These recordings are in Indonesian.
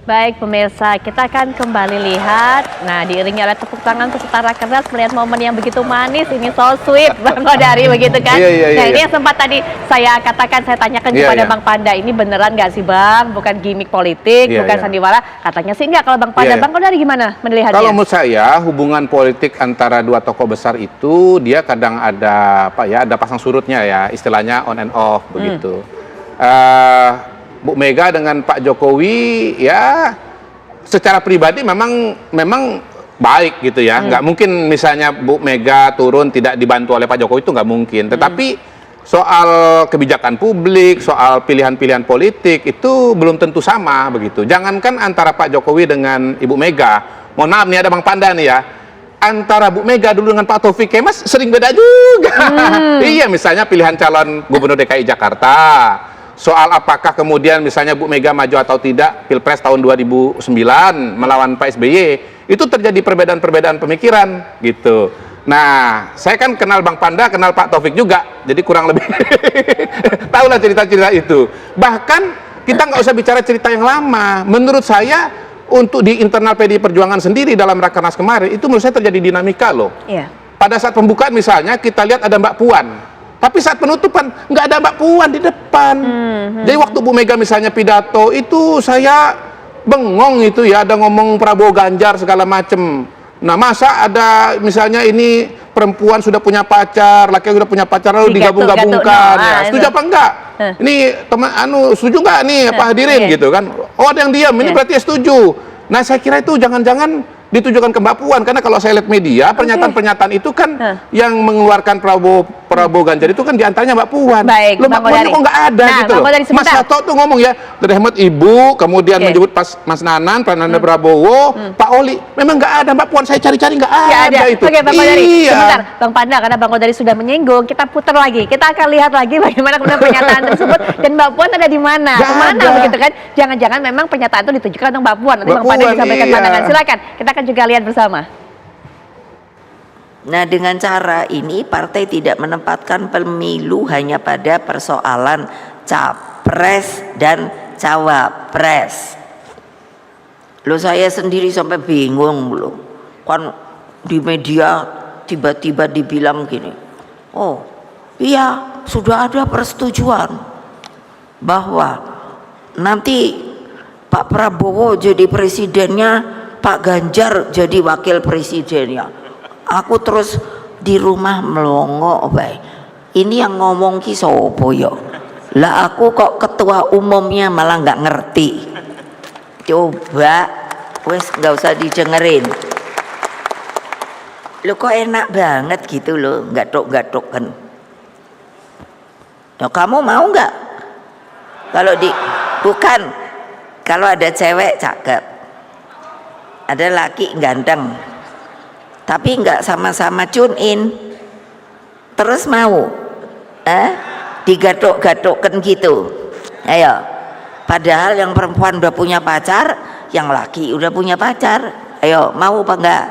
Baik pemirsa, kita akan kembali lihat. Nah, diiringi oleh tepuk tangan peserta rakernas melihat momen yang begitu manis, ini so sweet Bang Kodari begitu kan. Nah ini yang sempat tadi saya katakan, saya tanyakan kepada Bang Panda, ini beneran nggak sih Bang? Bukan gimmick politik, bukan sandiwara. Katanya sih enggak kalau Bang Panda. Bang Kodari gimana melihatnya? Kalau menurut saya hubungan politik antara dua tokoh besar itu dia kadang ada ada pasang surutnya ya, istilahnya on and off begitu. Bu Mega dengan Pak Jokowi ya secara pribadi memang baik gitu ya. Nggak mungkin misalnya Bu Mega turun tidak dibantu oleh Pak Jokowi, itu nggak mungkin. Tetapi soal kebijakan publik, soal pilihan-pilihan politik itu belum tentu sama begitu. Jangankan antara Pak Jokowi dengan Ibu Mega. Mohon maaf nih, ada Bang Panda nih ya. Antara Bu Mega dulu dengan Pak Taufik Kemas sering beda juga. Iya, misalnya pilihan calon Gubernur DKI Jakarta. Soal apakah kemudian misalnya Bu Mega maju atau tidak Pilpres tahun 2009 melawan Pak SBY, itu terjadi perbedaan-perbedaan pemikiran gitu. Nah, saya kan kenal Bang Panda, kenal Pak Taufik juga, jadi kurang lebih tahulah cerita-cerita itu. Bahkan kita nggak usah bicara cerita yang lama. Menurut saya untuk di internal PDI Perjuangan sendiri dalam Rakernas kemarin itu menurut saya terjadi dinamika loh. Pada saat pembukaan misalnya kita lihat ada Mbak Puan. Tapi saat penutupan nggak ada Mbak Puan di depan. Jadi waktu Bu Mega misalnya pidato itu saya bengong itu ya, ada ngomong Prabowo Ganjar segala macem. Nah masa ada misalnya ini perempuan sudah punya pacar, laki sudah punya pacar lalu digabung-gabungkan ya. Setuju apa enggak? Ini teman setuju nggak nih apa hadirin gitu kan? Oh ada yang diam, ini berarti ya setuju. Nah saya kira itu jangan-jangan ditujukan ke Mbak Puan, karena kalau saya lihat media pernyataan-pernyataan itu kan yang mengeluarkan Prabowo Ganjar itu kan diantaranya Mbak Puan. Baik, Mbak Puan kok nggak ada gitu loh. Mas Hasto tuh ngomong ya dari Ahmad Ibu, kemudian menyebut pas Mas Nanan, Prananda Prabowo, Pak Oli, memang nggak ada Mbak Puan. Saya cari-cari nggak ada itu. Oke, Bang Kodari, sebentar, Bang Panda, karena Bang Kodari sudah menyinggung, kita putar lagi, kita akan lihat lagi bagaimana kemudian pernyataan tersebut dan Mbak Puan ada di mana, kemana begitu kan? Jangan-jangan memang pernyataan itu ditujukan untuk Mbak Puan. Nanti Bang Panda disampaikan pandangan. Silakan, kita akan juga lihat bersama. Nah, dengan cara ini partai tidak menempatkan pemilu hanya pada persoalan capres dan cawapres. Loh, saya sendiri sampai bingung loh. Kan di media tiba-tiba dibilang gini, oh iya sudah ada persetujuan bahwa nanti Pak Prabowo jadi presidennya, Pak Ganjar jadi wakil presidennya. Aku terus di rumah melongo, baik. Ini yang ngomong ki sopo yo? Lah aku kok ketua umumnya malah nggak ngerti. Coba, wes nggak usah didengerin. Lo kok enak banget gitu loh, gatok-gatok kan? Nah, kamu mau nggak? Bukan, kalau ada cewek cakep, ada laki ganteng, tapi nggak sama-sama tune in, terus mau digadok-gadokkan gitu. Ayo, padahal yang perempuan udah punya pacar, yang laki udah punya pacar. Ayo, mau apa enggak?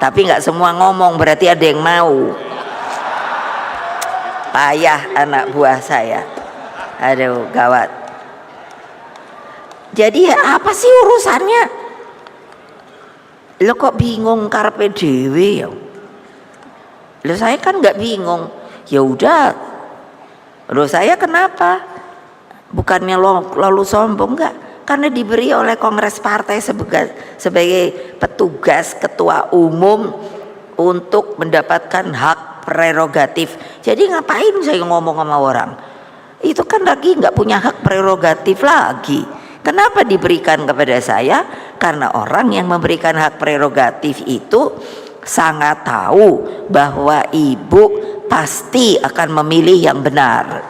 Tapi nggak semua ngomong, berarti ada yang mau. Payah anak buah saya. Aduh, gawat. Jadi apa sih urusannya? Lo kok bingung karpe dewe ya? Lo saya kan nggak bingung. Ya udah. Lo saya kenapa? Bukannya lalu sombong, enggak? Karena diberi oleh Kongres Partai sebagai petugas ketua umum untuk mendapatkan hak prerogatif. Jadi ngapain saya ngomong sama orang? Itu kan lagi nggak punya hak prerogatif lagi. Kenapa diberikan kepada saya? Karena orang yang memberikan hak prerogatif itu sangat tahu bahwa ibu pasti akan memilih yang benar.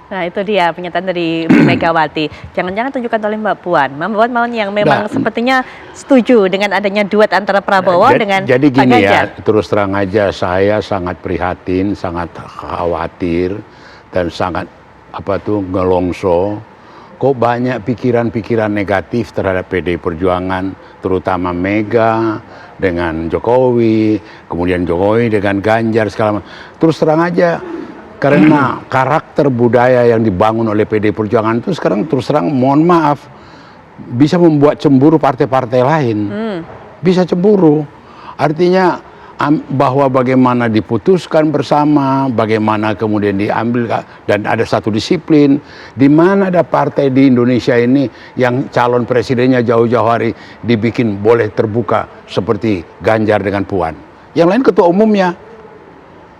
Nah itu dia pernyataan dari Bu Megawati. Jangan-jangan tunjukkan oleh Mbak Puan. Mbak Puan yang memang sepertinya setuju dengan adanya duet antara Prabowo dengan Pak Ganjar. Jadi gini ya, terus terang aja saya sangat prihatin, sangat khawatir dan sangat ngelongso. Kok banyak pikiran-pikiran negatif terhadap PDI Perjuangan, terutama Mega dengan Jokowi, kemudian Jokowi dengan Ganjar segala macam. Terus terang aja, Karena karakter budaya yang dibangun oleh PD Perjuangan itu sekarang terus terang mohon maaf bisa membuat cemburu partai-partai lain. Bisa cemburu. Artinya bahwa bagaimana diputuskan bersama, bagaimana kemudian diambil dan ada satu disiplin, di mana ada partai di Indonesia ini yang calon presidennya jauh-jauh hari dibikin boleh terbuka seperti Ganjar dengan Puan. Yang lain ketua umumnya.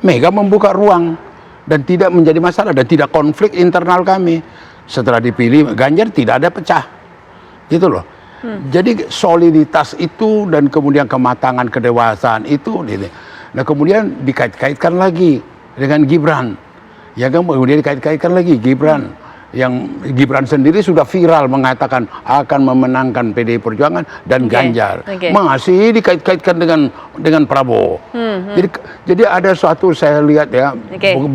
Mega membuka ruang dan tidak menjadi masalah dan tidak konflik internal kami. Setelah dipilih Ganjar tidak ada pecah. Gitu loh. Jadi soliditas itu dan kemudian kematangan kedewasaan itu, nah kemudian dikait-kaitkan lagi dengan Gibran, ya kan, kemudian dikait-kaitkan lagi Gibran, yang Gibran sendiri sudah viral mengatakan akan memenangkan PDI Perjuangan dan Ganjar, masih dikait-kaitkan dengan Prabowo. Jadi ada suatu saya lihat ya, bukan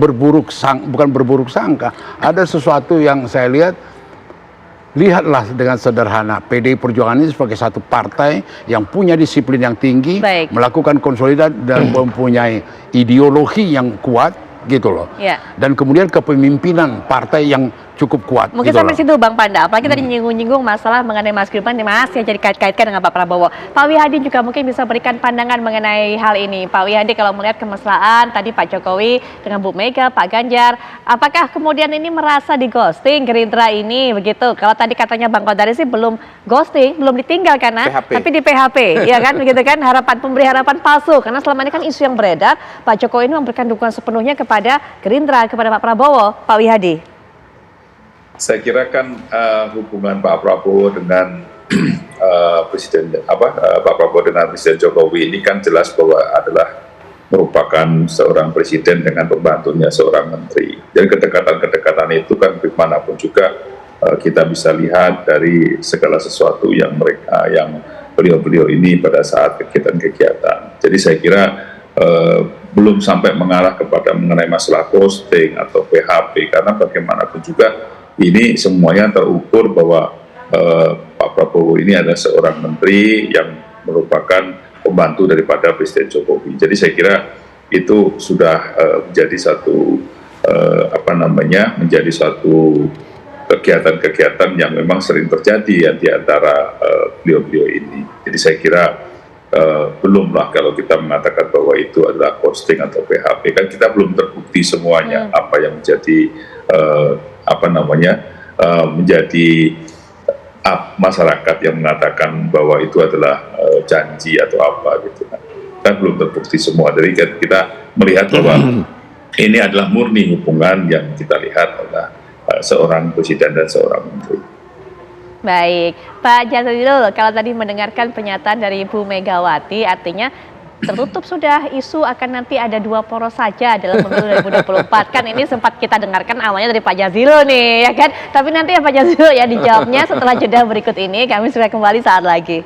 berburuk sangka, ada sesuatu yang saya lihat. Lihatlah dengan sederhana, PDI Perjuangan ini sebagai satu partai yang punya disiplin yang tinggi, melakukan konsolidasi dan mempunyai ideologi yang kuat, gitu loh. Dan kemudian kepemimpinan partai yang cukup kuat. Mungkin gitu sampai situ Bang Panda, apalagi tadi nyinggung-nyinggung masalah mengenai Mas Gibran masih jadi kait-kaitkan dengan Pak Prabowo. Pak Wihadi juga mungkin bisa berikan pandangan mengenai hal ini. Pak Wihadi kalau melihat kemesraan tadi Pak Jokowi dengan Bu Mega, Pak Ganjar, apakah kemudian ini merasa di ghosting Gerindra ini begitu? Kalau tadi katanya Bang Kodari sih belum ghosting, belum ditinggal karena tapi di PHP, ya kan begitu kan, pemberi harapan palsu karena selama ini kan isu yang beredar Pak Jokowi ini memberikan dukungan sepenuhnya kepada Gerindra, kepada Pak Prabowo. Pak Wihadi. Saya kira kan hubungan Pak Prabowo dengan Pak Prabowo dengan Presiden Jokowi ini kan jelas bahwa adalah merupakan seorang presiden dengan pembantunya seorang menteri. Jadi kedekatan-kedekatan itu kan bagaimanapun juga kita bisa lihat dari segala sesuatu yang beliau-beliau ini pada saat kegiatan-kegiatan. Jadi saya kira belum sampai mengarah kepada mengenai masalah ghosting atau PHP, karena bagaimanapun juga ini semuanya terukur bahwa Pak Prabowo ini adalah seorang menteri yang merupakan pembantu daripada Presiden Jokowi. Jadi saya kira itu sudah menjadi satu menjadi suatu kegiatan-kegiatan yang memang sering terjadi ya di antara beliau-beliau ini. Jadi saya kira belumlah kalau kita mengatakan bahwa itu adalah ghosting atau PHP, kan kita belum terbukti semuanya apa yang menjadi menjadi masyarakat yang mengatakan bahwa itu adalah janji atau apa gitu kan belum terbukti semua. Jadi kita melihat bahwa ini adalah murni hubungan yang kita lihat oleh seorang presiden dan seorang menteri. Baik, Pak Jazilul, kalau tadi mendengarkan pernyataan dari Ibu Megawati, artinya tertutup sudah isu akan nanti ada 2 poros saja dalam pemilu 2024. Kan ini sempat kita dengarkan awalnya dari Pak Jazilul nih, ya kan? Tapi nanti ya Pak Jazilul ya dijawabnya setelah jeda berikut ini. Kami sudah kembali saat lagi.